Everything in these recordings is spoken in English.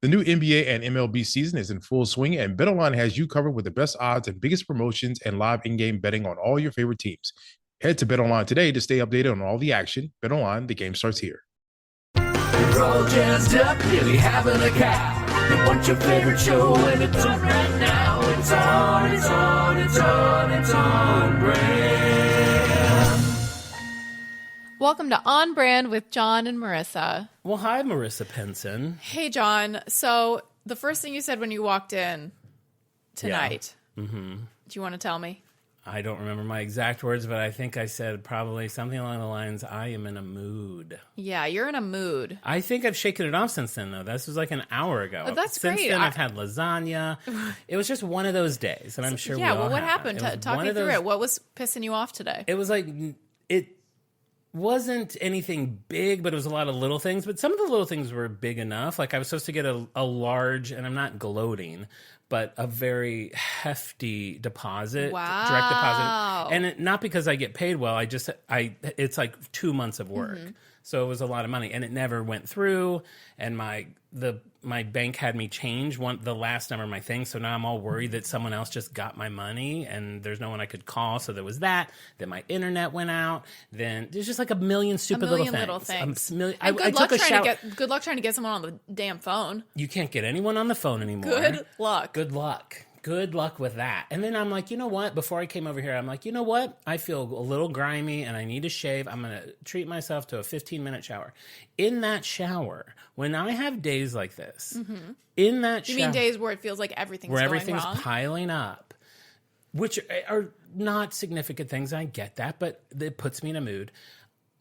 The new NBA and MLB season is in full swing, and BetOnline has you covered with the best odds and biggest promotions and live in-game betting on all your favorite teams. Head to BetOnline today to stay updated on all the action. BetOnline, the game starts here. We're all jazzed up, really having a cow. You want your favorite show, and it's on right now. It's on brand. Welcome to On Brand with Jon and Marisa. Well, hi, Marisa Penson. Hey, Jon. So the first thing you said when you walked in tonight, do you want to tell me? I don't remember my exact words, but I think I said probably something along the lines, I am in a mood. Yeah, you're in a mood. I think I've shaken it off since then, though. This was like an hour ago. Oh, that's since great. Then, I've had lasagna. It was just one of those days, and I'm sure yeah, we all what have. happened? Talk me through it. What was pissing you off today? It was like, it wasn't anything big, but it was a lot of little things. But some of the little things were big enough. Like I was supposed to get a large, and I'm not gloating, but a very hefty deposit, Wow. direct deposit. And not because I get paid well, it's like 2 months of work. So it was a lot of money, and it never went through. And my bank had me change the last number of my thing, so now I'm all worried that someone else just got my money, and there's no one I could call. So there was that. Then my internet went out. Then there's just like a million stupid little things. Good luck trying to get someone on the damn phone. You can't get anyone on the phone anymore. Good luck. Good luck. Good luck with that. And then I'm like, you know what? Before I came over here, I'm like, you know what? I feel a little grimy and I need to shave. I'm going to treat myself to a 15-minute shower. In that shower, when I have days like this, in that shower. You mean days where it feels like everything's wrong? Piling up, which are not significant things. I get that, but it puts me in a mood.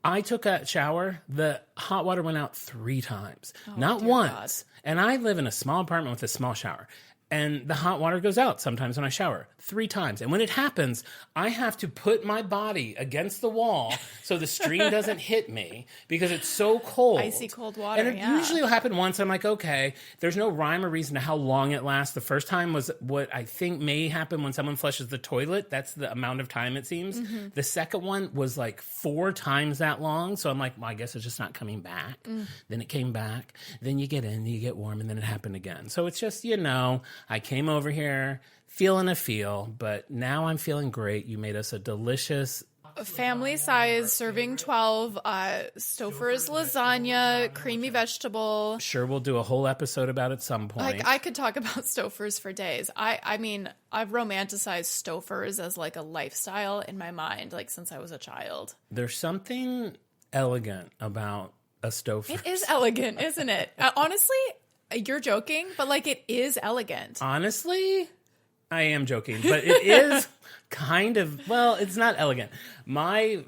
I took a shower. The hot water went out 3 times, not once. God. And I live in a small apartment with a small shower. And the hot water goes out sometimes when I shower 3 times. And when it happens, I have to put my body against the wall so the stream doesn't hit me because it's so cold. Icy cold water, and it usually will happen once. I'm like, okay, there's no rhyme or reason to how long it lasts. The first time was what I think may happen when someone flushes the toilet. That's the amount of time it seems. The second one was like 4 times that long. So I'm like, well, I guess it's just not coming back. Then it came back. Then you get in, you get warm, and then it happened again. So it's just, I came over here feeling a feel, but now I'm feeling great. You made us a delicious family size serving 12 Stouffer's lasagna, creamy vegetable. Sure, we'll do a whole episode about it at some point. Like I could talk about Stouffer's for days. I mean, I've romanticized Stouffer's as like a lifestyle in my mind, like since I was a child. There's something elegant about a Stouffer's. It is elegant, isn't it? Honestly, you're joking, but like it is elegant. Honestly, I am joking, but it is kind of, well, it's not elegant. My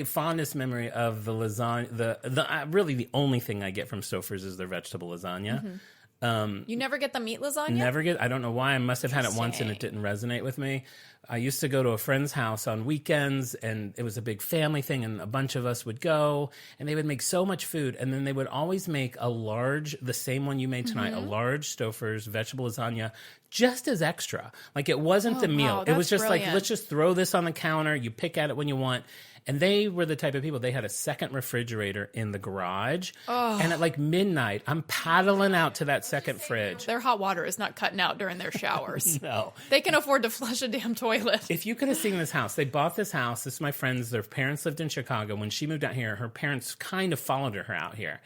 fondest memory of the lasagna, really the only thing I get from Stouffer's is their vegetable lasagna. You never get the meat lasagna? I don't know why. I must have had it once and it didn't resonate with me. I used to go to a friend's house on weekends, and it was a big family thing, and a bunch of us would go, and they would make so much food, and then they would always make a large, the same one you made tonight, a large Stouffer's vegetable lasagna, just as extra. Like, it wasn't the meal. Wow, it was just brilliant. like, let's just throw this on the counter. You pick at it when you want. And they were the type of people, they had a second refrigerator in the garage. And at like midnight, I'm paddling out to that second fridge. Their hot water is not cutting out during their showers. No. They can afford to flush a damn toilet. If you could have seen this house, they bought this house. This is my friend's. Their parents lived in Chicago. When she moved out here, her parents kind of followed her out here.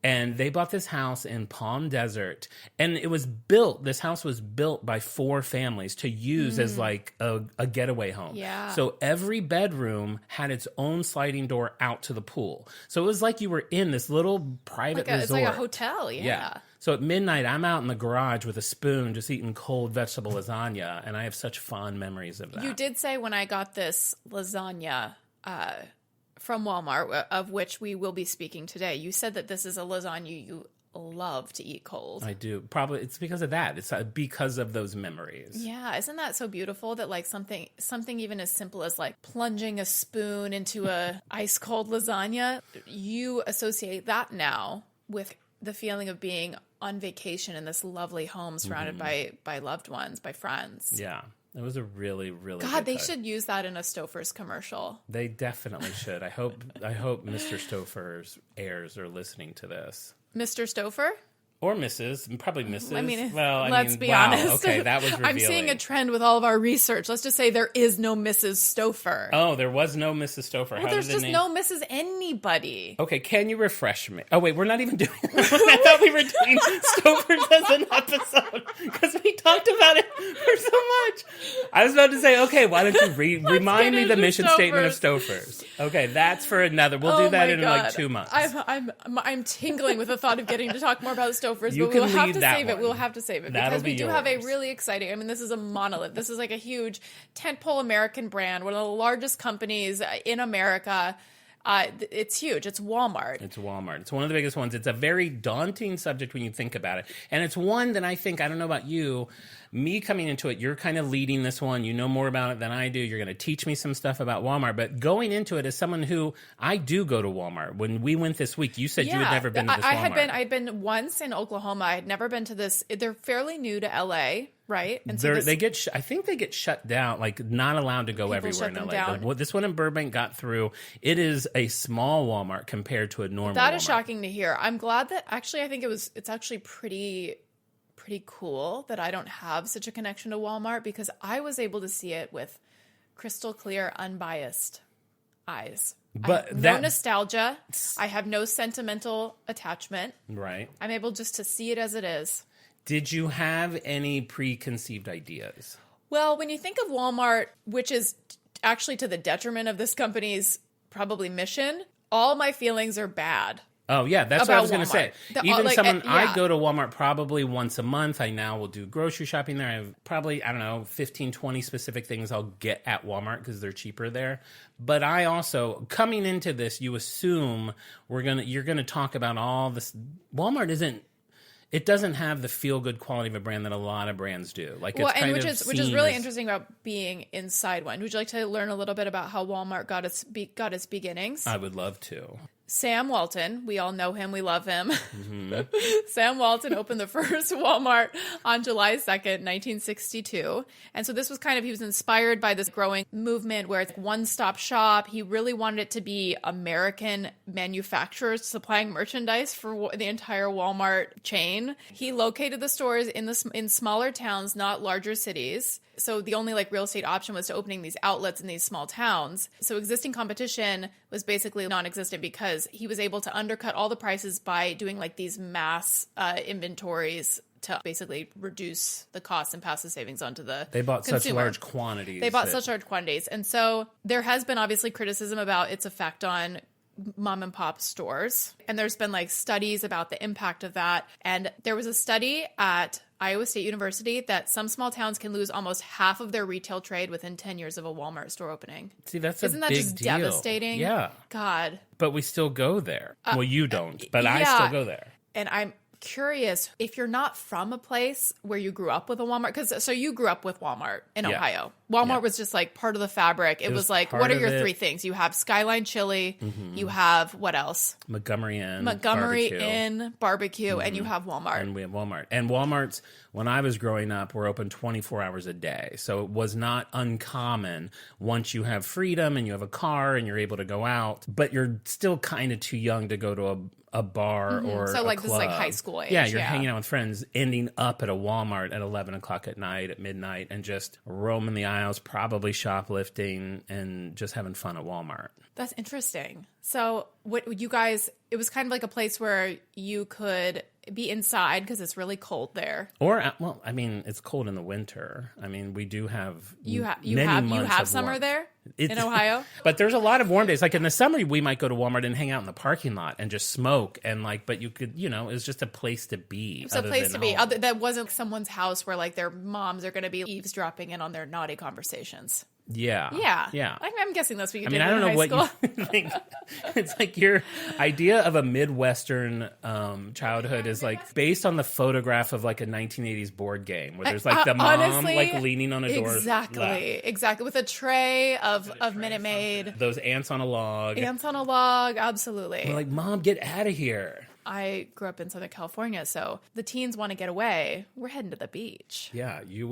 And they bought this house in Palm Desert. And this house was built by 4 families to use as like a getaway home. Yeah. So every bedroom had its own sliding door out to the pool. So it was like you were in this little private resort. It's like a hotel, yeah. So at midnight, I'm out in the garage with a spoon just eating cold vegetable lasagna. And I have such fond memories of that. You did say when I got this lasagna from Walmart, of which we will be speaking today, you said that this is a lasagna you love to eat cold. I do. Probably it's because of that. It's because of those memories. Yeah, isn't that so beautiful that like something even as simple as like plunging a spoon into a ice cold lasagna, you associate that now with the feeling of being on vacation in this lovely home surrounded by loved ones, by friends. Yeah. It was a really, really God, good they time. should use that in a Stouffer's commercial. They definitely should. I hope Mr. Stouffer's heirs are listening to this. Mr. Stouffer? Or Mrs. Probably Mrs. I mean, well, let's be wow, honest. Okay, that was revealing. I'm seeing a trend with all of our research. Let's just say there is no Mrs. Stouffer. Oh, there was no Mrs. Stouffer. Well, there's just no Mrs. Anybody. Okay, can you refresh me? Oh, wait, we're not even doing I thought we were doing Stouffer's as an episode because we talked about it for so much. I was about to say, okay, why don't you remind me the mission statement of Stouffer's? Okay, that's for another. We'll do that in like 2 months. I'm tingling with the thought of getting to talk more about Stouffer's, You but can we'll have lead to that save it. one. We'll have to save it That'll because we be do have a yours. really exciting. I mean, this is a monolith. This is like a huge tentpole American brand, one of the largest companies in America. It's huge. It's Walmart. It's Walmart. It's one of the biggest ones. It's a very daunting subject when you think about it. And it's one that I think, I don't know about you, me coming into it, you're kind of leading this one. You know more about it than I do. You're going to teach me some stuff about Walmart. But going into it as someone who, I do go to Walmart. When we went this week, you said you had never been to this Walmart. I had been once in Oklahoma. I had never been to this. They're fairly new to LA, right? And so I think they get shut down, like not allowed to go everywhere in LA. This one in Burbank got through. It is a small Walmart compared to a normal That Walmart. is shocking to hear. I'm glad that actually I think it's actually pretty cool that I don't have such a connection to Walmart because I was able to see it with crystal clear, unbiased eyes. But no nostalgia. I have no sentimental attachment. Right. I'm able just to see it as it is. Did you have any preconceived ideas? Well, when you think of Walmart, which is actually to the detriment of this company's probably mission, all my feelings are bad. Oh, yeah, that's what I was going to say. Yeah. I go to Walmart probably once a month. I now will do grocery shopping there. I have probably, 15, 20 specific things I'll get at Walmart because they're cheaper there. But I also, coming into this, you assume you're going to talk about all this. Walmart it doesn't have the feel-good quality of a brand that a lot of brands do. Which is really interesting about being inside one. Would you like to learn a little bit about how Walmart got its beginnings? I would love to. Sam Walton, we all know him, we love him. Mm-hmm. Sam Walton opened the first Walmart on July 2nd, 1962. And so this was he was inspired by this growing movement where it's one-stop shop. He really wanted it to be American manufacturers supplying merchandise for the entire Walmart chain. He located the stores in smaller towns, not larger cities. So the only real estate option was to opening these outlets in these small towns. So existing competition was basically non-existent because he was able to undercut all the prices by doing these mass inventories to basically reduce the costs and pass the savings on to the They bought consumer. such large quantities. Such large quantities. And so there has been obviously criticism about its effect on mom and pop stores. And there's been studies about the impact of that. And there was a study at Iowa State University that some small towns can lose almost half of their retail trade within 10 years of a Walmart store opening. See, Isn't that just deal. devastating? Yeah. God. But we still go there. Well, you don't, but I still go there. And I'm curious if you're not from a place where you grew up with a Walmart, so you grew up with Walmart in Ohio. Walmart was just part of the fabric. It was what are your three things? You have Skyline Chili, you have what else? Montgomery Inn Barbecue, and you have Walmart. And we have Walmart. And Walmart's, when I was growing up, were open 24 hours a day. So it was not uncommon once you have freedom and you have a car and you're able to go out, but you're still kind of too young to go to a bar or so a this club. high school age. Yeah, you're hanging out with friends, ending up at a Walmart at 11 o'clock at night, at midnight, and just roaming the aisles, probably shoplifting and just having fun at Walmart. That's interesting. So what you guys, it was kind of a place where you could be inside because it's really cold there. Or, it's cold in the winter. We do have you have summer there in Ohio. But there's a lot of warm days. In the summer, we might go to Walmart and hang out in the parking lot and just smoke. And but you could, it was just a place to be. It's a place to be. That wasn't someone's house where their moms are going to be eavesdropping in on their naughty conversations. Yeah. I'm guessing that's what you did I don't know what you think. It's your idea of a Midwestern childhood is based on the photograph of a 1980s board game where there's the mom honestly, leaning on a door. Exactly. With a tray of Minute Maid. Those ants on a log. Absolutely. We're Mom, get out of here. I grew up in Southern California, so the teens want to get away. We're heading to the beach. Yeah, we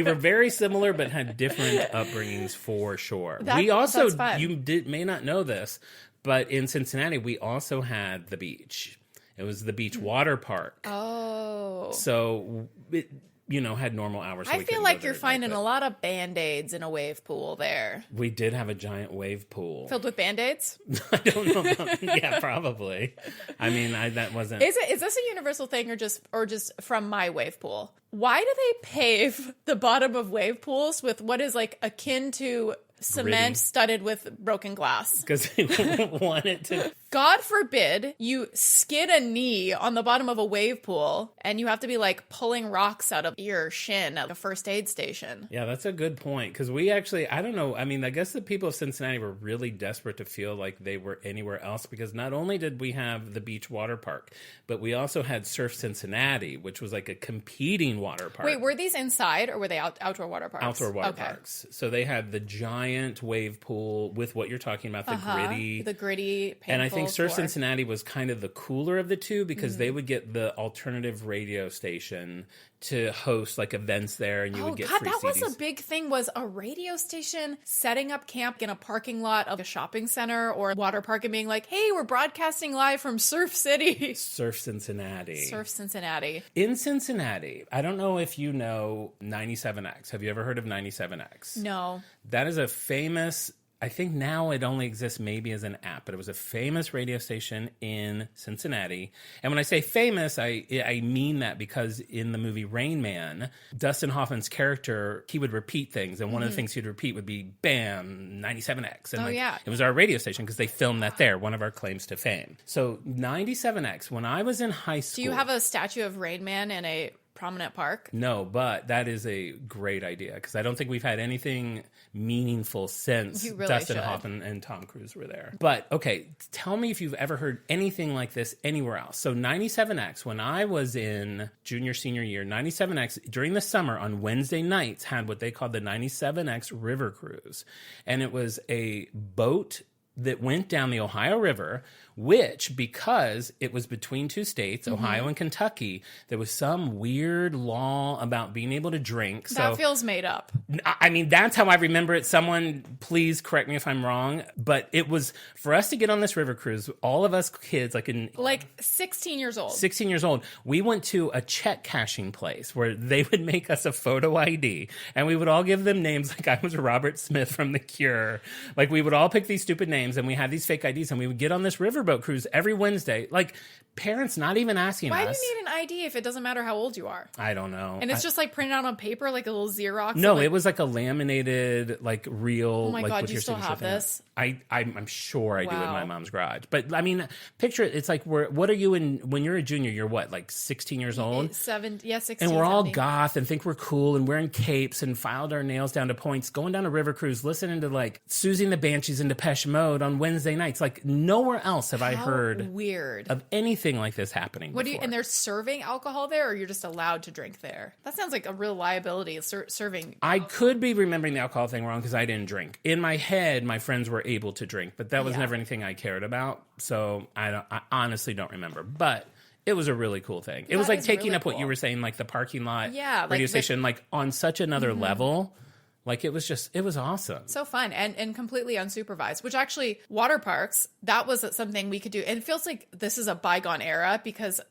were very similar, but had different upbringings for sure. We also, you may not know this, but in Cincinnati, we also had the beach. It was the beach water park. Oh. So it, had normal hours. So I feel like you're finding a lot of Band-Aids in a wave pool there. We did have a giant wave pool. Filled with Band-Aids? I don't know. Yeah, probably. I mean, that wasn't... Is this a universal thing or just from my wave pool? Why do they pave the bottom of wave pools with what is like akin to cement Gritty. studded with broken glass? Because they want it to... God forbid you skid a knee on the bottom of a wave pool and you have to be like pulling rocks out of your shin at a first aid station. Yeah, that's a good point. Because we actually, I don't know. I mean, I guess the people of Cincinnati were really desperate to feel like they were anywhere else because not only did we have the beach water park, but we also had Surf Cincinnati, which was like a competing water park. Wait, were these inside or were they outdoor water parks? Outdoor water parks. So they had the giant wave pool with what you're talking about, the gritty, painful and I think Surf floor. Cincinnati was kind of the cooler of the two because they would get the alternative radio station to host like events there, and you would get free that CDs. was a big thing, was a radio station setting up camp in a parking lot of a shopping center or a water park and being like, hey, we're broadcasting live from Surf City. Surf Cincinnati. Surf Cincinnati. In Cincinnati, I don't know if you know 97X. Have you ever heard of 97X? No. That is a famous... I think now it only exists maybe as an app, but it was a famous radio station in Cincinnati. And when I say famous, I mean that because in the movie Rain Man, Dustin Hoffman's character, he would repeat things. And one of the things he'd repeat would be, bam, 97X. And it was our radio station because they filmed that there, one of our claims to fame. So 97X, when I was in high school... Do you have a statue of Rain Man in a prominent park? No, but that is a great idea because I don't think we've had anything meaningful since Dustin Hoffman and Tom Cruise were there. But okay, tell me if you've ever heard anything like this anywhere else. So 97X, when I was in senior year, 97X during the summer on Wednesday nights had what they called the 97X River Cruise. And it was a boat that went down the Ohio River, which, because it was between two states, Ohio and Kentucky, there was some weird law about being able to drink. That feels made up. I mean, that's how I remember it. Someone, please correct me if I'm wrong. But it was, for us to get on this river cruise, all of us kids, like 16 years old. 16 years old, we went to a check cashing place where they would make us a photo ID. And we would all give them names like I was Robert Smith from The Cure. Like, we would all pick these stupid names and we had these fake IDs and we would get on this riverboat cruise every Wednesday. Like, parents not even asking us. Why do you need an ID if it doesn't matter how old you are? I don't know. And it's just like printed out on paper, like a little Xerox? No, it was like a laminated, like real. Oh my like, God, with you your still signature have thing. this? I'm sure I do in Wow. my mom's garage. But I mean, picture it. It's like, what are you in when you're a junior? You're what, like 16 years old? 16. And we're all 17. goth and think we're cool and wearing capes and filed our nails down to points, going down a river cruise, listening to like Susie and the Banshees and Depeche Mode on Wednesday nights. Like nowhere else have I heard weird of anything like this happening. What do you? before. And they're serving alcohol there, or you're just allowed to drink there? That sounds like a real liability. Serving. I could be remembering the alcohol thing wrong because I didn't drink. In my head, my friends were able to drink, but that was never anything I cared about. So I honestly don't remember. But it was a really cool thing. It was like taking really up what cool. you were saying, like the parking lot Yeah, radio like station, like on such another level. Like it was awesome. So fun and completely unsupervised, which actually water parks, that was something we could do. And it feels like this is a bygone era because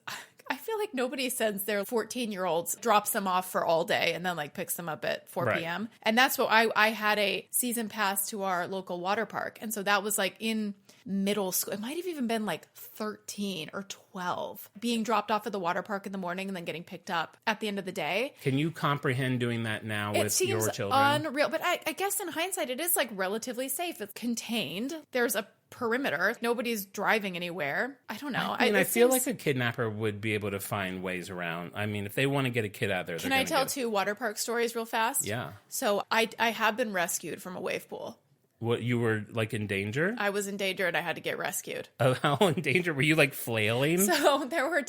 I feel like nobody sends their 14-year-olds, drops them off for all day and then like picks them up at 4 Right. p.m. And that's what I had a season pass to our local water park. And so that was like in middle school. It might have even been like 13 or 12, being dropped off at the water park in the morning and then getting picked up at the end of the day. Can you comprehend doing that now It with seems your children? unreal, but I guess in hindsight, it is like relatively safe. It's contained. There's a perimeter. Nobody's driving anywhere. I don't know. I mean, I feel like a kidnapper would be able to find ways around. I mean, if they want to get a kid out there, Can I tell 2 water park stories real fast? Yeah. So I have been rescued from a wave pool. What, you were like in danger? I was in danger and I had to get rescued. How in danger were you? Like flailing? So there were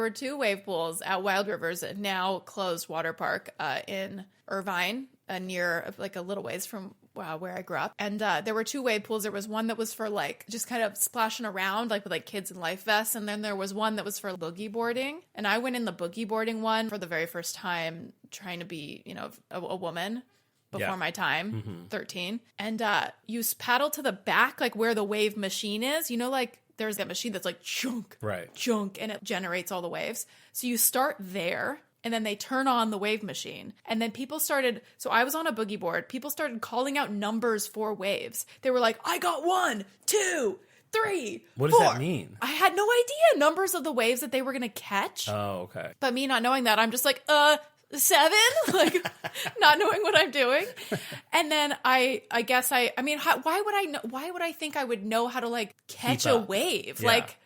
two wave pools at Wild Rivers, a now closed water park in Irvine, near like a little ways from where I grew up. And there were 2 wave pools. There was one that was for like just kind of splashing around like with like kids in life vests. And then there was one that was for boogie boarding. And I went in the boogie boarding one for the very first time, trying to be, a woman. Before my time, 13. And you paddle to the back, like where the wave machine is. Like there's a machine that's like chunk, Right. chunk, and it generates all the waves. So you start there, and then they turn on the wave machine. And then people started, so I was on a boogie board. People started calling out numbers for waves. They were like, I got 1, 2, 3, What does 4. that mean? I had no idea numbers of the waves that they were going to catch. Oh, okay. But me not knowing that, I'm just like, 7, like not knowing what I'm doing. And then I guess I mean, why would I know? Why would I think I would know how to like catch a wave? Yeah. Like,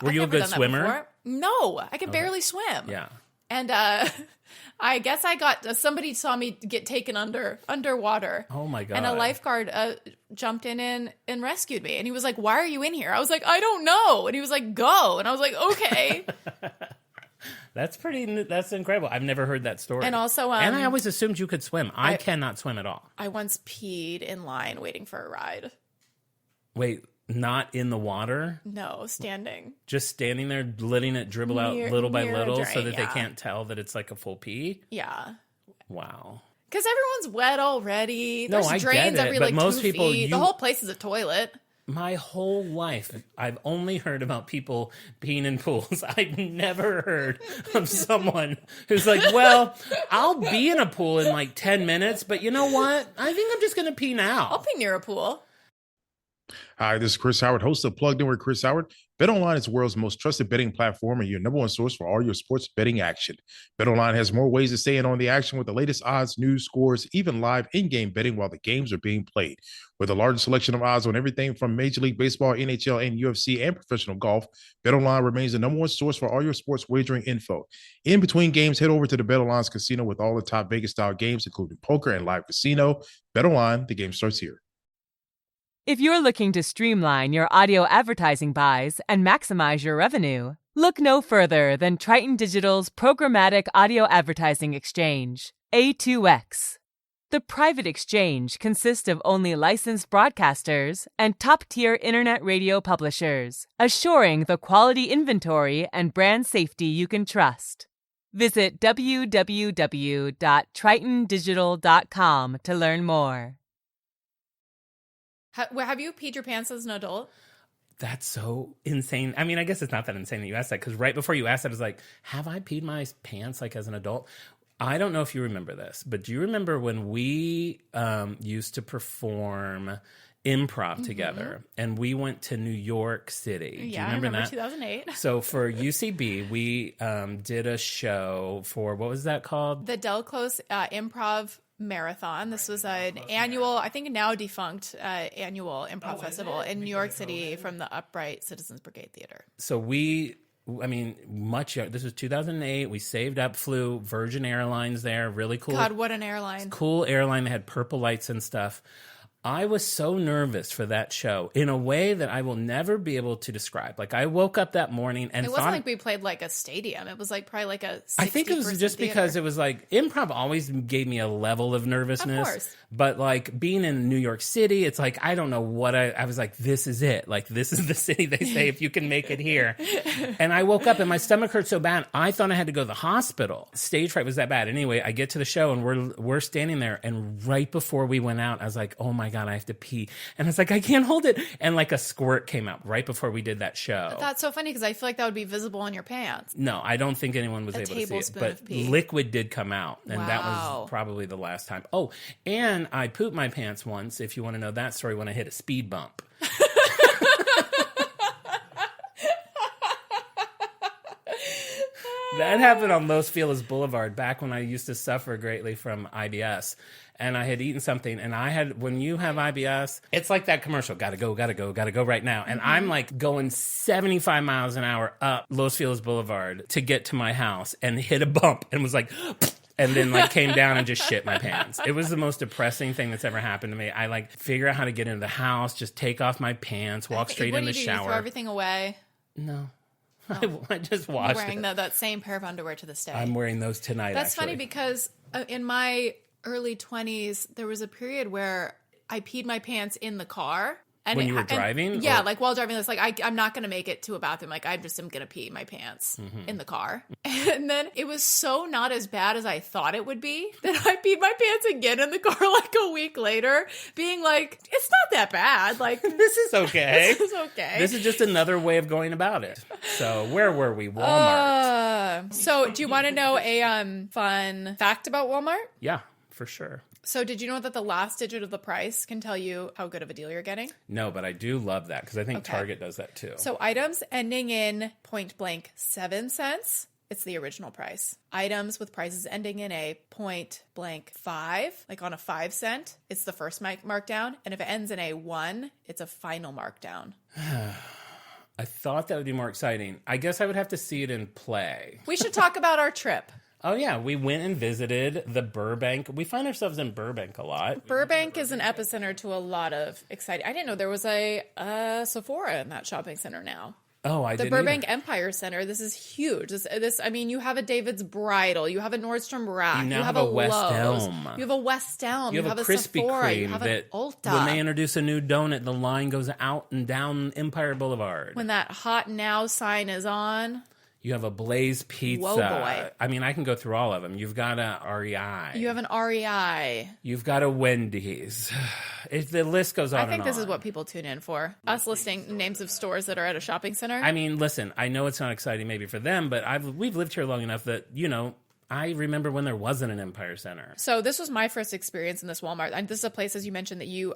Were you a good swimmer? No, I could barely swim. Yeah. And I guess I got somebody saw me get taken underwater. Oh my God. And a lifeguard jumped in and rescued me. And he was like, "Why are you in here?" I was like, "I don't know." And he was like, "Go." And I was like, "Okay." That's incredible. I've never heard that story. And also, and I always assumed you could swim. I cannot swim at all. I once peed in line waiting for a ride. Wait, not in the water? No, standing. Just standing there, letting it dribble out little by near a little drain, so that they yeah. can't tell that it's like a full pee? Yeah. Wow. Because everyone's wet already. No, There's I drains get it, every but like most 2 people, feet. The whole place is a toilet. My whole life, I've only heard about people peeing in pools. I've never heard of someone who's like, well, I'll be in a pool in like 10 minutes, but you know what? I think I'm just going to pee now. I'll pee near a pool. Hi, this is Chris Howard, host of Plugged In with Chris Howard. BetOnline is the world's most trusted betting platform and your number one source for all your sports betting action. BetOnline has more ways to stay in on the action with the latest odds, news, scores, even live in-game betting while the games are being played. With the largest selection of odds on everything from Major League Baseball, NHL, and UFC, and professional golf, BetOnline remains the number one source for all your sports wagering info. In between games, head over to the BetOnline's casino with all the top Vegas-style games, including poker and live casino. BetOnline, the game starts here. If you're looking to streamline your audio advertising buys and maximize your revenue, look no further than Triton Digital's programmatic audio advertising exchange, A2X. The private exchange consists of only licensed broadcasters and top-tier internet radio publishers, assuring the quality inventory and brand safety you can trust. Visit www.tritondigital.com to learn more. Have you peed your pants as an adult? That's so insane. I mean, I guess it's not that insane that you asked that, because right before you asked that, I was like, have I peed my pants like as an adult? I don't know if you remember this, but do you remember when we used to perform improv together and we went to New York City? Do you remember that? 2008. So for UCB, we did a show for, what was that called? The Del Close Improv Marathon. This was an annual, I think now defunct annual improv festival in New York City from the Upright Citizens Brigade Theater. So much younger. This was 2008. We saved up, flew Virgin Airlines there. Really cool. God, what an airline. Cool airline. They had purple lights and stuff. I was so nervous for that show in a way that I will never be able to describe. Like, I woke up that morning and it wasn't like we played like a stadium. It was like probably like a 60 I think it was just theater. because it was like improv always gave me a level of nervousness. Of course. But like being in New York City, it's like, I don't know what I was like, this is it. Like, this is the city they say if you can make it here. And I woke up and my stomach hurt so bad, I thought I had to go to the hospital. Stage fright was that bad. Anyway, I get to the show and we're standing there, and right before we went out, I was like, oh my God, I have to pee. And I was like, I can't hold it. And like a squirt came out right before we did that show. But that's so funny because I feel like that would be visible in your pants. No, I don't think anyone was able to see it. tablespoon But of pee. liquid did come out, and that Wow. was probably the last time. Oh, and I pooped my pants once, if you want to know that story, when I hit a speed bump. That happened on Los Feliz Boulevard back when I used to suffer greatly from IBS. And I had eaten something, and when you have IBS, it's like that commercial, gotta go right now. And I'm like going 75 miles an hour up Los Feliz Boulevard to get to my house, and hit a bump and was like, and then like came down and just shit my pants. It was the most depressing thing that's ever happened to me. I like figure out how to get into the house, just take off my pants, walk straight in the shower. You throw everything away? No. I just washed Wearing it. that same pair of underwear to this day. I'm wearing those tonight, That's actually. funny because in my early 20s, there was a period where I peed my pants in the car. And When you were driving? Yeah, Or- like while driving, it's like I'm not going to make it to a bathroom. Like I just am going to pee my pants in the car. And then it was so not as bad as I thought it would be that I peed my pants again in the car like a week later, being like, it's not that bad. Like This is okay. this is okay. This is just another way of going about it. So where were we? Walmart. So do you want to know a fun fact about Walmart? Yeah, for sure. So did you know that the last digit of the price can tell you how good of a deal you're getting? No, but I do love that because I think Okay. Target does that too. So items ending in point blank 7 cents, it's the original price. Items with prices ending in a point blank 5, like on a 5 cent, it's the first markdown. And if it ends in a 1, it's a final markdown. I thought that would be more exciting. I guess I would have to see it in play. We should talk about our trip. Oh, yeah. We went and visited the Burbank. We find ourselves in Burbank a lot. Burbank is an epicenter to a lot of exciting. I didn't know there was a Sephora in that shopping center now. Oh, I The didn't Burbank either. Empire Center. This is huge. This. I mean, you have a David's Bridal. You have a Nordstrom Rack. You now you have a a West Lowe's. Elm. You have a West Elm. You have a Krispy Sephora. You Kreme have that an Ulta. when they introduce a new donut, the line goes out and down Empire Boulevard. When that hot now sign is on, You have a Blaze Pizza. Whoa, boy. I mean, I can go through all of them. You've got a REI. you have an REI. You've got a Wendy's. The list goes on I think and this is on. what people tune in for. Us listing names of stores that are at a shopping center. I mean, listen, I know it's not exciting maybe for them, but we've lived here long enough that, I remember when there wasn't an Empire Center. So this was my first experience in this Walmart. And this is a place, as you mentioned, that you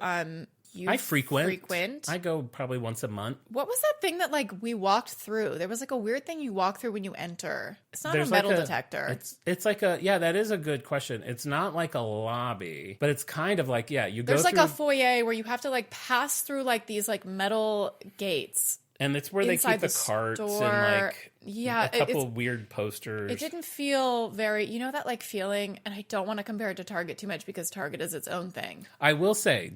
I frequent. frequent. I go probably once a month. What was that thing that like we walked through? There was like a weird thing you walk through when you enter. It's not There's a metal like detector. It's like that is a good question. It's not like a lobby, but it's kind of like, you There's go like through, a foyer where you have to like pass through like these like metal gates. and it's where they inside keep the the carts and store. like Yeah, a couple it's- of weird posters. It didn't feel very, that like feeling, and I don't want to compare it to Target too much because Target is its own thing. I will say,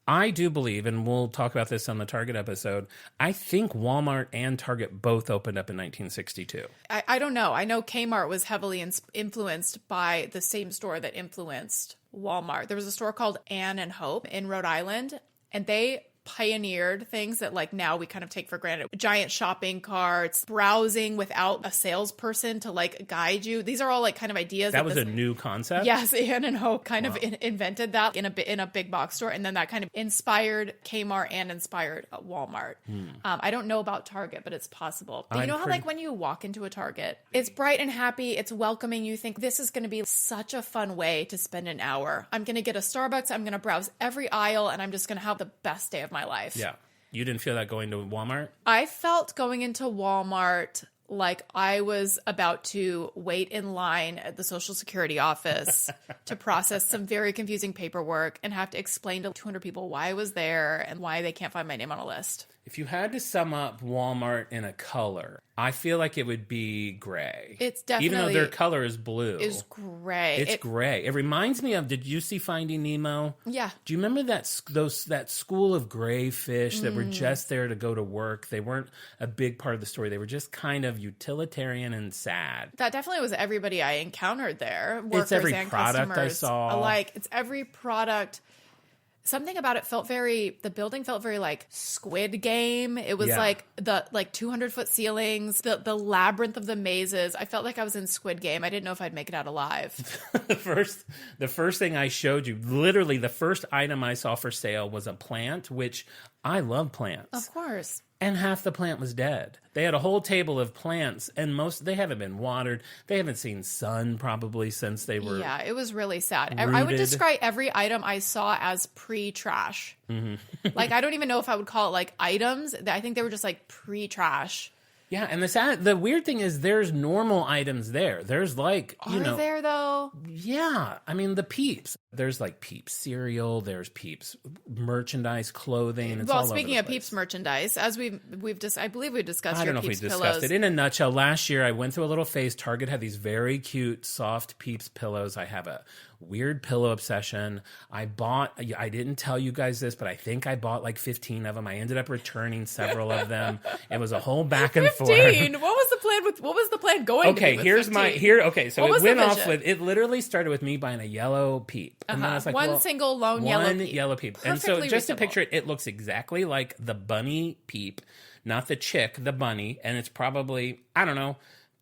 I do believe, and we'll talk about this on the Target episode, I think Walmart and Target both opened up in 1962. I don't know. I know Kmart was heavily influenced by the same store that influenced Walmart. There was a store called Ann and Hope in Rhode Island, and they pioneered things that like now we kind of take for granted. Giant shopping carts, browsing without a salesperson to like guide you. These are all like kind of ideas. That was this- a new concept? Yes, Ann and Hope kind of invented that in a big box store, and then that kind of inspired Kmart and inspired Walmart. I don't know about Target, but it's possible. But you I'm know how pretty- like when you walk into a Target, it's bright and happy, it's welcoming. You think this is going to be such a fun way to spend an hour. I'm going to get a Starbucks. I'm going to browse every aisle, and I'm just going to have the best day of my life. Yeah. You didn't feel that going to Walmart? I felt going into Walmart like I was about to wait in line at the Social Security office to process some very confusing paperwork and have to explain to 200 people why I was there and why they can't find my name on a list. If you had to sum up Walmart in a color, I feel like it would be gray. It's definitely Even though their color is blue. is gray. It's gray. It reminds me of, did you see Finding Nemo? Yeah. Do you remember that school of gray fish that were just there to go to work? They weren't a big part of the story. They were just kind of utilitarian and sad. That definitely was everybody I encountered there. Workers every and product I customers saw. alike. It's every product. Something about it the building felt very like Squid Game. It was Yeah. like the 200-foot ceilings, the labyrinth of the mazes. I felt like I was in Squid Game. I didn't know if I'd make it out alive. The first thing I showed you, literally the first item I saw for sale was a plant, which I love plants. Of course. And half the plant was dead. They had a whole table of plants, and they haven't been watered. They haven't seen sun probably since they were. Yeah, it was really sad. I would rooted. describe every item I saw as pre-trash. Like, I don't even know if I would call it like items. I think they were just like pre-trash. Yeah, and the weird thing is there's normal items there. There's like, Are there though? yeah, I mean the Peeps. There's like Peeps cereal, there's Peeps merchandise, clothing. It's all Well, over speaking the of place. Peeps merchandise, as I believe we discussed I your don't know if we Peeps discussed pillows. it. In a nutshell, last year I went through a little phase. Target had these very cute, soft Peeps pillows. I have a weird pillow obsession. I didn't tell you guys this, but I think I bought like 15 of them. I ended up returning several of them. It was a whole back and 15? forth. What was the plan going Okay, to be here's with my 15? here. Okay, so What was it went the off vision? with. It literally started with me buying a yellow Peep, and then I was like, one single lone yellow one Peep. yellow Peep. And so Perfectly just to reasonable. picture it, it looks exactly like the bunny Peep, not the chick, the bunny, and it's probably, I don't know,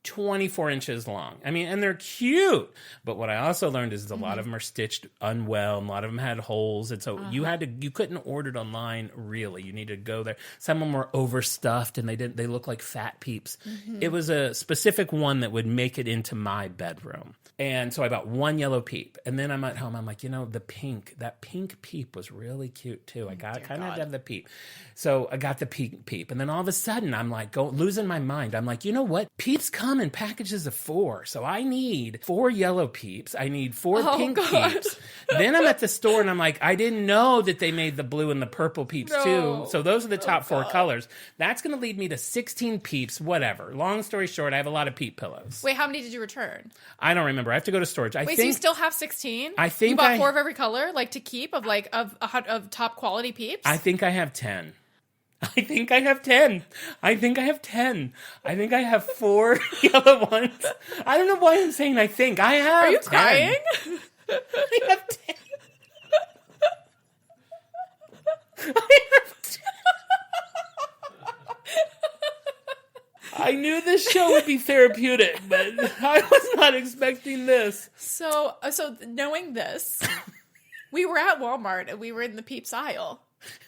24 inches long. I mean, and they're cute. But what I also learned is a lot of them are stitched unwell, and a lot of them had holes, and so you couldn't order it online. Really, you needed to go there. Some of them were overstuffed, and they look like fat Peeps. It was a specific one that would make it into my bedroom. And so I bought one yellow Peep, and then I'm at home. I'm like, that pink Peep was really cute too. I got kind of had to have the Peep, so I got the pink Peep, and then all of a sudden I'm like losing my mind. I'm like, you know what? Peeps come in packages of 4, so I need 4 yellow Peeps. I need 4 pink Peeps. Then I'm at the store and I'm like, I didn't know that they made the blue and the purple Peeps too. So those are the top 4 colors. That's going to lead me to 16 Peeps. Whatever. Long story short, I have a lot of Peep pillows. Wait, how many did you return? I don't remember. I have to go to storage. Wait, so you still have 16? I think you bought 4 of every color, like to keep of top quality Peeps. I think I have 10. I think I have 10. I think I have 4 yellow ones. I don't know why I'm saying I think. I have 10. Are you crying? I have 10. I knew this show would be therapeutic, but I was not expecting this. So knowing this, we were at Walmart and we were in the Peeps aisle.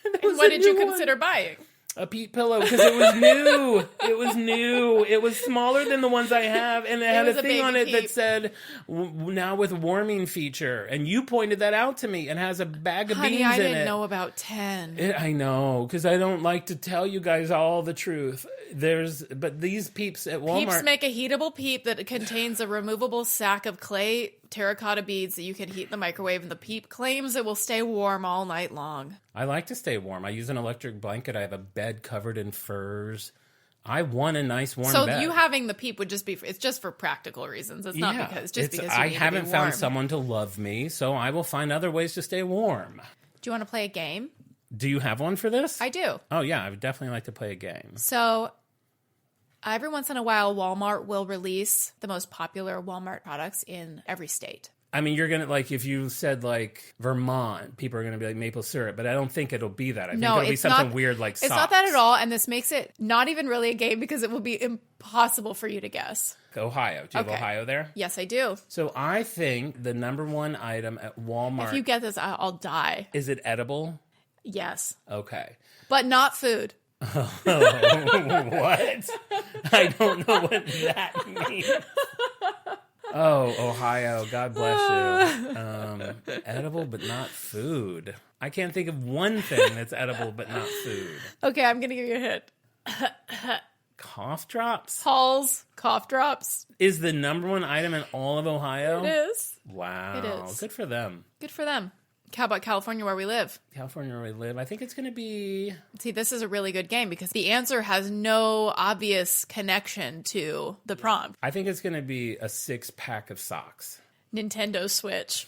And what did you consider buying? A Peep pillow, because it was new. It was new. It was smaller than the ones I have, and it had a thing on it that said, now with warming feature. And you pointed that out to me, and has a bag of beans in it. I didn't know about 10. I know, because I don't like to tell you guys all the truth. But these Peeps at Walmart. Peeps make a heatable Peep that contains a removable sack of clay terracotta beads that you can heat in the microwave, and the Peep claims it will stay warm all night long. I like to stay warm. I use an electric blanket. I have a bed covered in furs. I want a nice warm bed. So you having the Peep would just be, it's just for practical reasons. It's not because, I haven't found someone to love me, so I will find other ways to stay warm. Do you want to play a game? Do you have one for this? I do. Oh, yeah. I would definitely like to play a game. So every once in a while, Walmart will release the most popular Walmart products in every state. I mean, you're going to, like, if you said, like, Vermont, people are going to be like maple syrup, but I don't think it'll be that. I think it'll be something weird like socks. It's not that at all, and this makes it not even really a game because it will be impossible for you to guess. Ohio. Do you have Ohio there? Yes, I do. So I think the number one item at Walmart... If you get this, I'll die. Is it edible? Yes. Okay. But not food. Oh, what? I don't know what that means. Oh, Ohio, God bless you. Edible but not food. I can't think of one thing that's edible but not food. Okay, I'm going to give you a hint. Cough drops? Hall's cough drops. Is the number one item in all of Ohio? It is. Wow. It is. Good for them. Good for them. How about California, where we live? California, where we live. I think it's going to be... See, this is a really good game because the answer has no obvious connection to the prompt. I think it's going to be a 6-pack of socks. Nintendo Switch.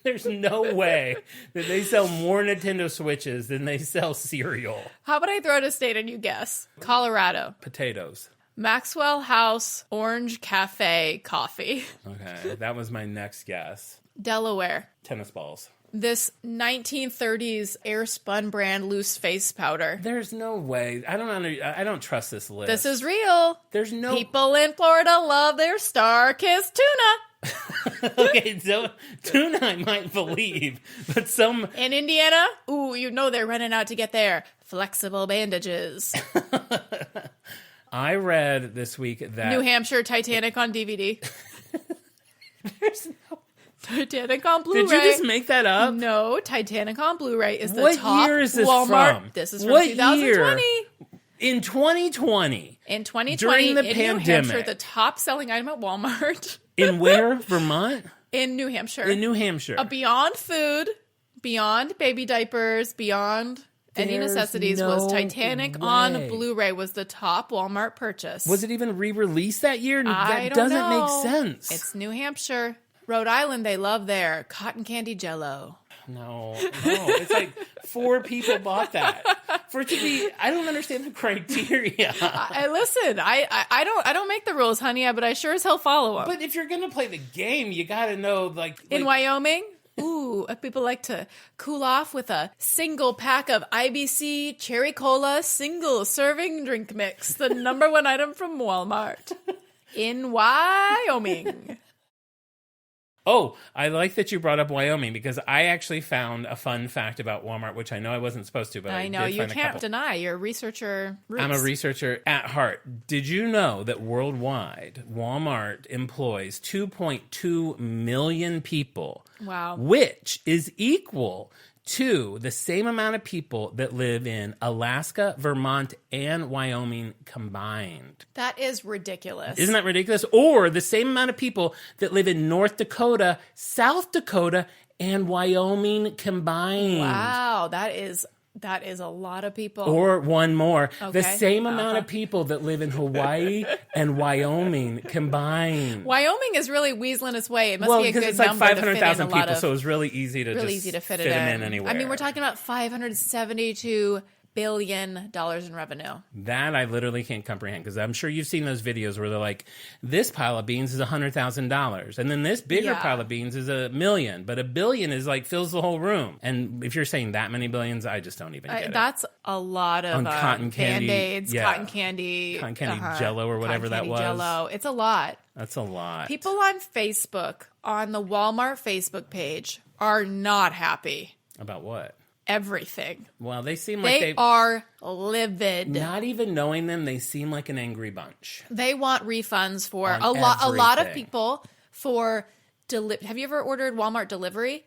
There's no way that they sell more Nintendo Switches than they sell cereal. How about I throw out a state and you guess? Colorado. Potatoes. Maxwell House Orange Cafe Coffee. Okay, that was my next guess. Delaware. Tennis balls. This 1930s Airspun brand loose face powder. There's no way. I don't trust this list. This is real. There's no... People in Florida love their Star-Kissed tuna. Okay, so tuna I might believe, but some... In Indiana, ooh, you know they're running out to get their flexible bandages. I read this week that... New Hampshire Titanic on DVD. There's no... Titanic on Blu-ray. Did you just make that up? No, Titanic on Blu-ray is the what top year is this Walmart. From? This is from what 2020. Year? In 2020. In 2020, during the in pandemic. New Hampshire, the top selling item at Walmart. In where? Vermont? In New Hampshire. In New Hampshire. Beyond food, beyond baby diapers, beyond any necessities was Titanic on Blu-ray was the top Walmart purchase. Was it even re-released that year? I That don't doesn't know. make sense. It's New Hampshire. Rhode Island, they love their cotton candy Jell-O. No. It's like 4 people bought that. For it to be, I don't understand the criteria. Listen, I don't make the rules, honey, but I sure as hell follow them. But if you're gonna play the game, you gotta know, like in Wyoming, people like to cool off with a single pack of IBC Cherry Cola single serving drink mix, the number 1 item from Walmart in Wyoming. Oh, I like that you brought up Wyoming because I actually found a fun fact about Walmart, which I know I wasn't supposed to, but I know did you find can't deny you're a researcher. Roots. I'm a researcher at heart. Did you know that worldwide, Walmart employs 2.2 million people? Wow. Which is equal to the same amount of people that live in Alaska, Vermont, and Wyoming combined. That is ridiculous. Isn't that ridiculous? Or the same amount of people that live in North Dakota, South Dakota, and Wyoming combined. Wow, that is a lot of people. Or one more. Okay. The same amount of people that live in Hawaii and Wyoming combined. Wyoming is really weaseling its way. It must be a good it's number like to fit in 500,000 a lot people, of, so it was really easy to fit them in anywhere. I mean, we're talking about $572 billion in revenue. That I literally can't comprehend because I'm sure you've seen those videos where they're like, this pile of beans is $100,000 and then this bigger pile of beans is $1 million, but $1 billion is like fills the whole room. And if you're saying that many billions, I just don't even get it. That's a lot of cotton candy, Band-Aids, cotton candy Jello or whatever that was. Jello. It's a lot. That's a lot. People on Facebook, on the Walmart Facebook page, are not happy. About what? Everything. Well, they seem like they are livid. Not even knowing them, they seem like an angry bunch. They want refunds for a lot of people for Have you ever ordered Walmart delivery?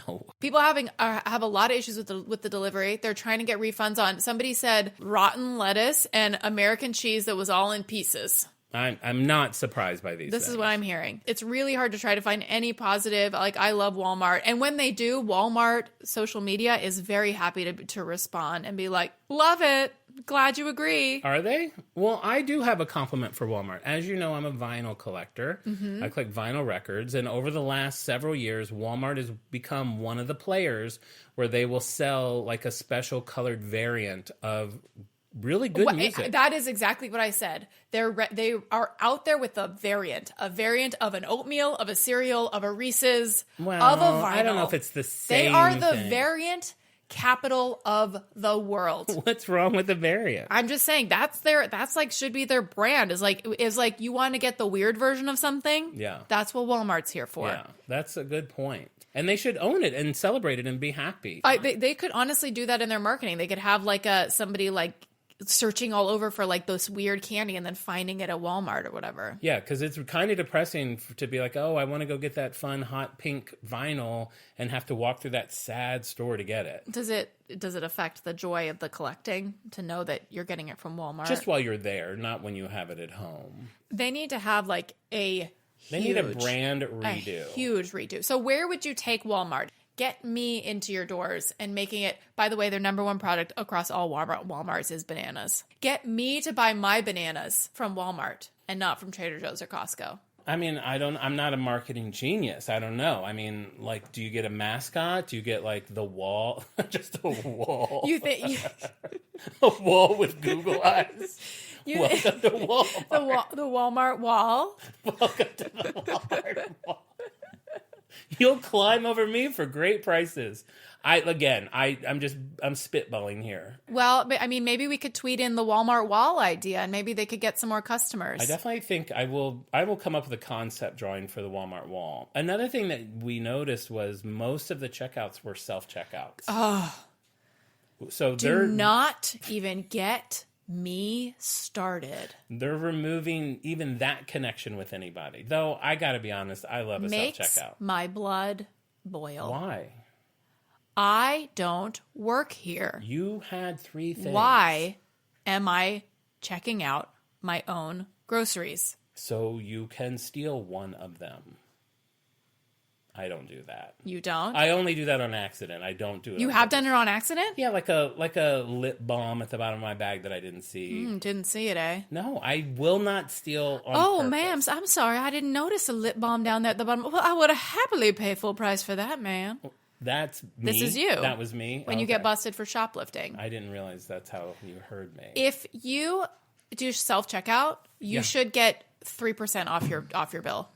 No. People have a lot of issues with the delivery. They're trying to get refunds on. Somebody said rotten lettuce and American cheese that was all in pieces. I'm not surprised by these. This is what I'm hearing. It's really hard to try to find any positive. Like, I love Walmart. And when they do, Walmart social media is very happy to respond and be like, love it. Glad you agree. Are they? Well, I do have a compliment for Walmart. As you know, I'm a vinyl collector. Mm-hmm. I collect vinyl records. And over the last several years, Walmart has become one of the players where they will sell like a special colored variant of really good music. That is exactly what I said. They are out there with a variant of an oatmeal, of a cereal, of a Reese's, of a vinyl. I don't know if it's the same. They are the variant capital of the world. What's wrong with the variant? I'm just saying that's like should be their brand. Is like you want to get the weird version of something. Yeah, that's what Walmart's here for. Yeah, that's a good point. And they should own it and celebrate it and be happy. They could honestly do that in their marketing. They could have like somebody like searching all over for like this weird candy and then finding it at Walmart or whatever. Yeah, because it's kind of depressing to be like, oh, I want to go get that fun hot pink vinyl and have to walk through that sad store to get it. Does it affect the joy of the collecting to know that you're getting it from Walmart? Just while you're there, not when you have it at home. They need to have like they need a brand redo. A huge redo. So where would you take Walmart? Get me into your doors and making it, by the way, their number one product across all Walmarts is bananas. Get me to buy my bananas from Walmart and not from Trader Joe's or Costco. I mean, I'm not a marketing genius. I don't know. I mean, like, do you get a mascot? Do you get like the wall? Just a wall. You think a wall with Google eyes? Welcome to Walmart. The Walmart wall. Welcome to the Walmart wall. You'll climb over me for great prices. I'm spitballing here. Well, I mean, maybe we could tweet in the Walmart wall idea, and maybe they could get some more customers. I definitely think I will come up with a concept drawing for the Walmart wall. Another thing that we noticed was most of the checkouts were self-checkouts. Oh, so do not even get me started. They're removing even that connection with anybody. Though I gotta be honest, I love a Makes self-checkout. My blood boil. Why? I don't work here. You had 3 things. Why am I checking out my own groceries? So you can steal one of them. I don't do that. You don't? I only do that on accident. I don't do it. You have done it on accident? Yeah, like a lip balm at the bottom of my bag that I didn't see. Didn't see it, eh? No, I will not steal on Oh, purpose. ma'am, I'm sorry. I didn't notice a lip balm down there at the bottom. Well, I would happily pay full price for that, ma'am. That's me. This is you. That was me. When you get busted for shoplifting. I didn't realize that's how you heard me. If you do self-checkout, you should get 3% off your bill.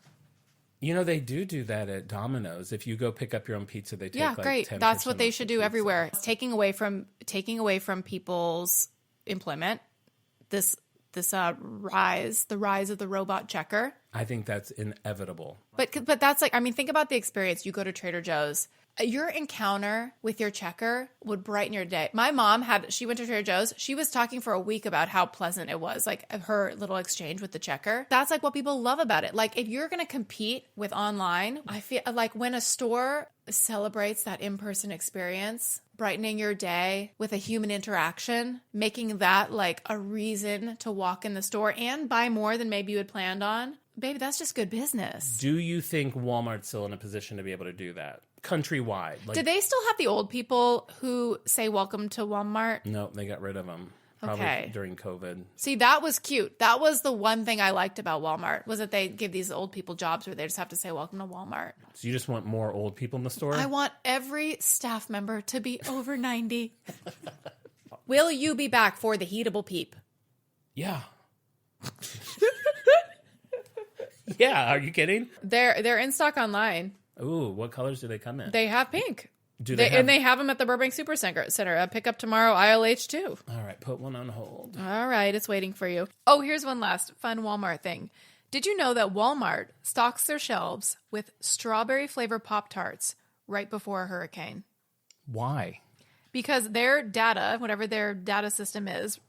You know, they do that at Domino's. If you go pick up your own pizza, they take Yeah, like great. 10% That's what they off should the do pizza. everywhere. It's taking away from people's employment. The rise of the robot checker. I think that's inevitable. But that's like, I mean, think about the experience. You go to Trader Joe's. Your encounter with your checker would brighten your day. My mom she went to Trader Joe's. She was talking for a week about how pleasant it was, like her little exchange with the checker. That's like what people love about it. Like if you're going to compete with online, I feel like when a store celebrates that in-person experience, brightening your day with a human interaction, making that like a reason to walk in the store and buy more than maybe you had planned on, baby, that's just good business. Do you think Walmart's still in a position to be able to do that? Countrywide. Do they still have the old people who say welcome to Walmart? No, they got rid of them. Probably Okay. during COVID. See, that was cute. That was the one thing I liked about Walmart, was that they give these old people jobs where they just have to say welcome to Walmart. So you just want more old people in the store? I want every staff member to be over 90. Will you be back for the heatable peep? Yeah. Yeah, are you kidding? They're in stock online. Ooh, what colors do they come in? They have pink. Do they have... And they have them at the Burbank Super Center. Pick up tomorrow, ILH too. All right, put one on hold. All right, it's waiting for you. Oh, here's one last fun Walmart thing. Did you know that Walmart stocks their shelves with strawberry flavor Pop-Tarts right before a hurricane? Why? Because their data, whatever their data system is,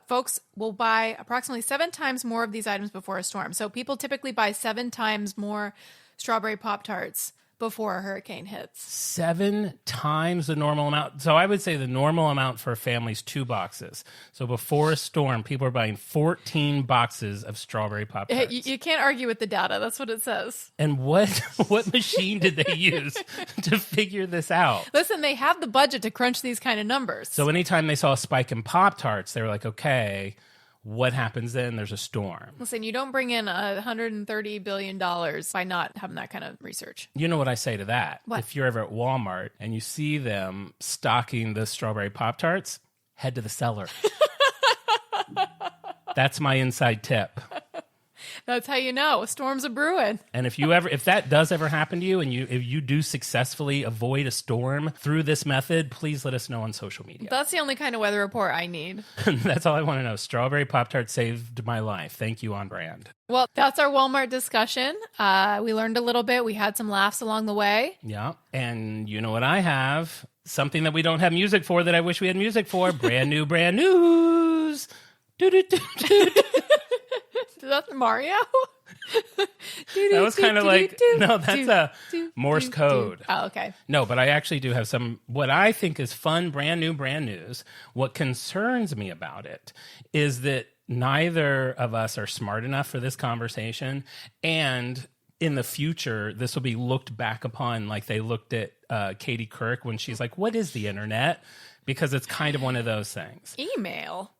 folks will buy approximately 7 times more of these items before a storm. So people typically buy 7 times more strawberry Pop-Tarts before a hurricane hits. 7 times the normal amount. So I would say the normal amount for a family is 2 boxes. So before a storm, people are buying 14 boxes of strawberry Pop-Tarts. You can't argue with the data. That's what it says. And what machine did they use to figure this out? Listen, they have the budget to crunch these kind of numbers. So anytime they saw a spike in Pop-Tarts, they were like, okay, what happens then? There's a storm. Listen, you don't bring in $130 billion by not having that kind of research. You know what I say to that? What? If you're ever at Walmart and you see them stocking the strawberry Pop-Tarts, head to the cellar. That's my inside tip. That's how you know storms are brewing. And if that does ever happen to you, and if you do successfully avoid a storm through this method, please let us know on social media. That's the only kind of weather report I need. That's all I want to know. Strawberry Pop-Tart saved my life. Thank you, On Brand. Well, that's our Walmart discussion. We learned a little bit. We had some laughs along the way. Yeah. And you know what I have? Something that we don't have music for that I wish we had music for. Brand news. Do-do-do-do. Is that Mario? That was kind of like, no, that's a Morse code. Oh, okay. No, but I actually do have some, what I think is fun, brand news. What concerns me about it is that neither of us are smart enough for this conversation. And in the future, this will be looked back upon like they looked at Katie Couric when she's like, what is the internet? Because it's kind of one of those things. Email.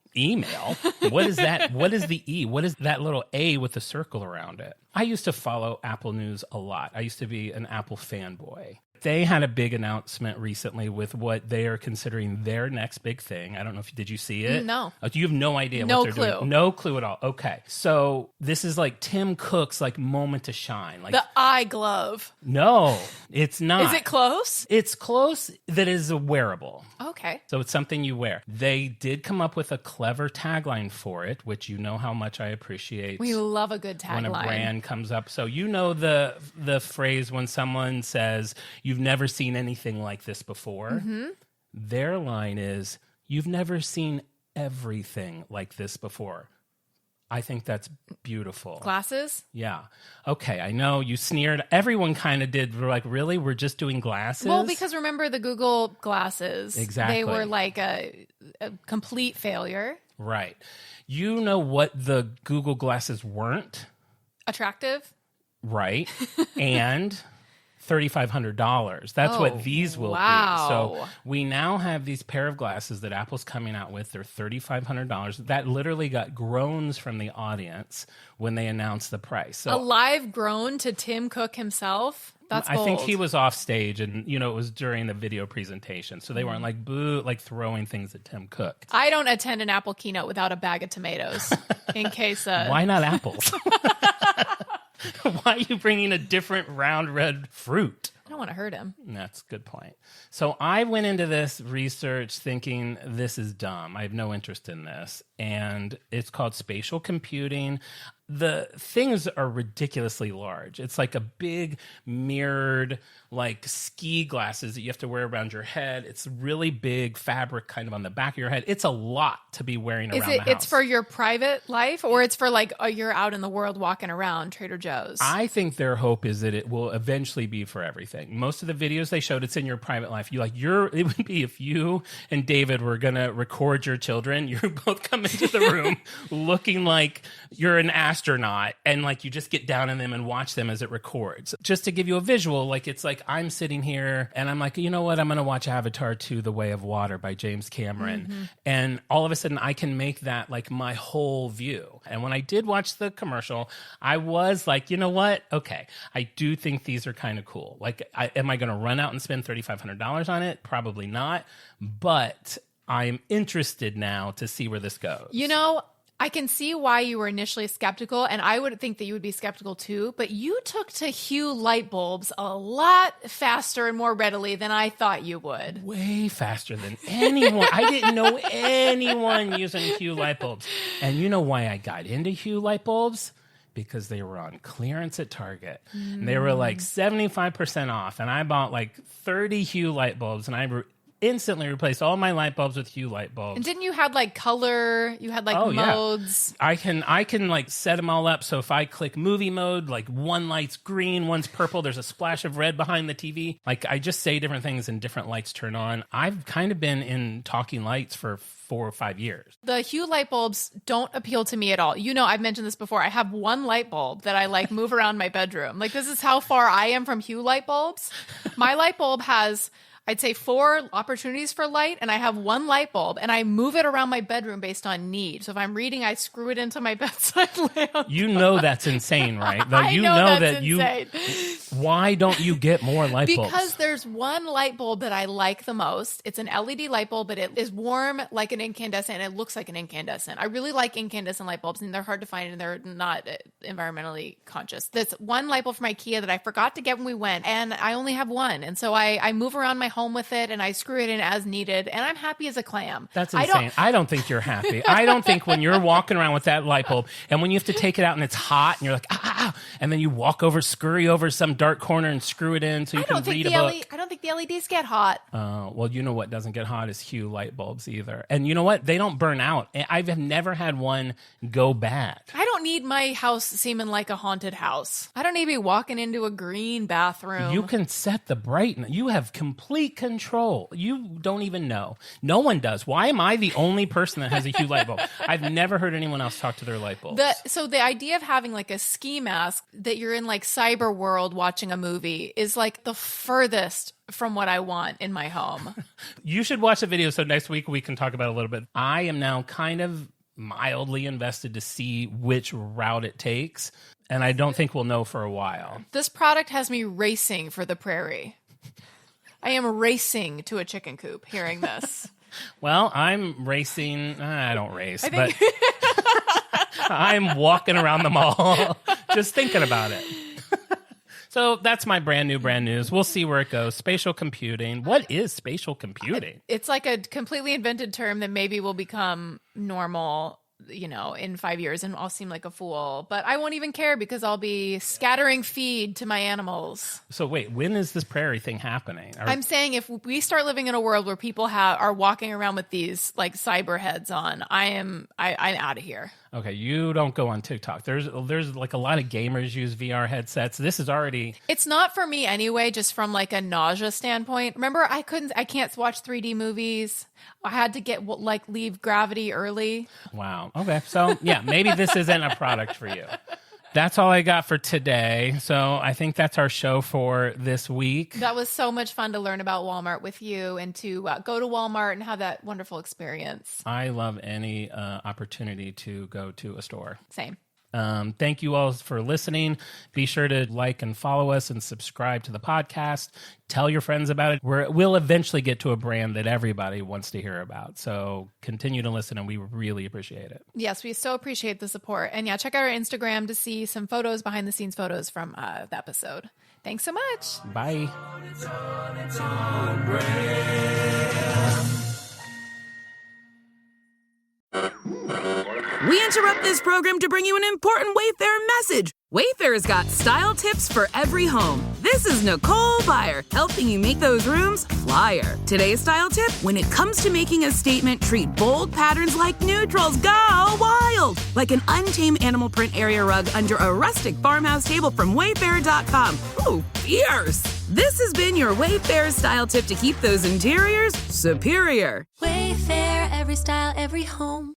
What is that? What is the E? What is that little A with the circle around it? I used to follow Apple News a lot. I used to be an Apple fanboy. They had a big announcement recently with what they are considering their next big thing. I don't know did you see it? No. Oh, you have no idea No what they're clue. doing. No clue at all. Okay. So this is like Tim Cook's like moment to shine. Like The eye glove. no, it's not. Is it close? It's close that is a wearable. Okay. So it's something you wear. They did come up with a clever tagline for it, which you know how much I appreciate. We love a good When a tagline. brand comes up. So you know the phrase when someone says, you've never seen anything like this before. Mm-hmm. Their line is, you've never seen everything like this before. I think that's beautiful. Glasses? Yeah. Okay, I know you sneered. Everyone kind of did. We're like, really? We're just doing glasses? Well, because remember the Google glasses. Exactly. They were like a complete failure. Right. You know what the Google glasses weren't? Attractive? Right. And $3,500. That's what these will wow. be. So we now have these pair of glasses that Apple's coming out with. They're $3,500. That literally got groans from the audience when they announced the price. So a live groan to Tim Cook himself. That's bold. I think he was off stage, and it was during the video presentation, so they weren't like boo, like throwing things at Tim Cook. I don't attend an Apple keynote without a bag of tomatoes in case. Why not apples? Why are you bringing a different round red fruit? I don't want to hurt him. That's a good point. So I went into this research thinking this is dumb. I have no interest in this. And it's called spatial computing. The things are ridiculously large. It's like a big mirrored, like ski glasses that you have to wear around your head. It's really big fabric kind of on the back of your head. It's a lot to be wearing around the house. It's for your private life, or it's for like you're out in the world walking around Trader Joe's? I think their hope is that it will eventually be for everything. Most of the videos they showed, it's in your private life. It would be if you and David were going to record your children, you both come into the room looking like you're an astronaut, and like you just get down in them and watch them as it records. Just to give you a visual, like it's like I'm sitting here and I'm like, you know what? I'm going to watch Avatar 2, The Way of Water by James Cameron. Mm-hmm. And all of a sudden I can make that like my whole view. And when I did watch the commercial, I was like, you know what? Okay, I do think these are kind of cool. Like, am I going to run out and spend $3,500 on it? Probably not. But I'm interested now to see where this goes. I can see why you were initially skeptical, and I would think that you would be skeptical too, but you took to Hue light bulbs a lot faster and more readily than I thought you would. Way faster than anyone. I didn't know anyone using Hue light bulbs. And you know why I got into Hue light bulbs? Because they were on clearance at Target. And they were like 75% off, and I bought like 30 Hue light bulbs, and I instantly replaced all my light bulbs with Hue light bulbs. And didn't you have like color? You had like modes. Yeah. I can like set them all up. So if I click movie mode, like one light's green, one's purple. There's a splash of red behind the TV. Like I just say different things and different lights turn on. I've kind of been in talking lights for 4 or 5 years. The Hue light bulbs don't appeal to me at all. I've mentioned this before. I have one light bulb that I like move around my bedroom. Like this is how far I am from Hue light bulbs. My light bulb has, I'd say 4 opportunities for light, and I have one light bulb, and I move it around my bedroom based on need. So if I'm reading, I screw it into my bedside lamp. You know that's insane, right? I know that's insane. Why don't you get more light bulbs? Because there's one light bulb that I like the most. It's an LED light bulb, but it is warm like an incandescent, and it looks like an incandescent. I really like incandescent light bulbs, and they're hard to find, and they're not environmentally conscious. There's one light bulb from IKEA that I forgot to get when we went, and I only have one. And so I move around my home with it, and I screw it in as needed, and I'm happy as a clam. That's insane. I don't think you're happy. I don't think when you're walking around with that light bulb, and when you have to take it out and it's hot, and you're like, and then you scurry over some dark corner and screw it in so you can read a book. I don't think the LEDs get hot. Well, you know what doesn't get hot is Hue light bulbs either. And you know what? They don't burn out. I've never had one go bad. I don't need my house seeming like a haunted house. I don't need to be walking into a green bathroom. You can set the brightness. You have complete control. You don't even know. No one does. Why am I the only person that has a Hue light bulb? I've never heard anyone else talk to their light bulbs. So the idea of having like a ski mask that you're in like cyber world watching a movie is like the furthest from what I want in my home. You should watch the video so next week we can talk about it a little bit. I am now kind of mildly invested to see which route it takes, and I don't think we'll know for a while. This product has me racing for the prairie. I am racing to a chicken coop hearing this. Well, I'm racing. I don't race, but I'm walking around the mall just thinking about it. So that's my brand news. We'll see where it goes. Spatial computing. What is spatial computing? It's like a completely invented term that maybe will become normal, in 5 years, and I'll seem like a fool. But I won't even care because I'll be scattering feed to my animals. So wait, when is this prairie thing happening? I'm saying if we start living in a world where people are walking around with these like cyber heads on, I'm out of here. Okay, you don't go on TikTok. There's like a lot of gamers use VR headsets. This is already... It's not for me anyway, just from like a nausea standpoint. Remember, I can't watch 3D movies. I had to leave gravity early. Wow. Okay, so yeah, maybe this isn't a product for you. That's all I got for today. So I think that's our show for this week. That was so much fun to learn about Walmart with you and to go to Walmart and have that wonderful experience. I love any opportunity to go to a store. Same. Thank you all for listening. Be sure to like and follow us and subscribe to the podcast. Tell your friends about it. We'll eventually get to a brand that everybody wants to hear about. So continue to listen, and we really appreciate it. Yes, we so appreciate the support. And yeah, check out our Instagram to see some photos, behind the scenes photos from the episode. Thanks so much. Bye. We interrupt this program to bring you an important Wayfair message. Wayfair's got style tips for every home. This is Nicole Byer, helping you make those rooms flyer. Today's style tip: when it comes to making a statement, treat bold patterns like neutrals. Go wild! Like an untamed animal print area rug under a rustic farmhouse table from Wayfair.com. Ooh, fierce! This has been your Wayfair style tip to keep those interiors superior. Wayfair, every style, every home.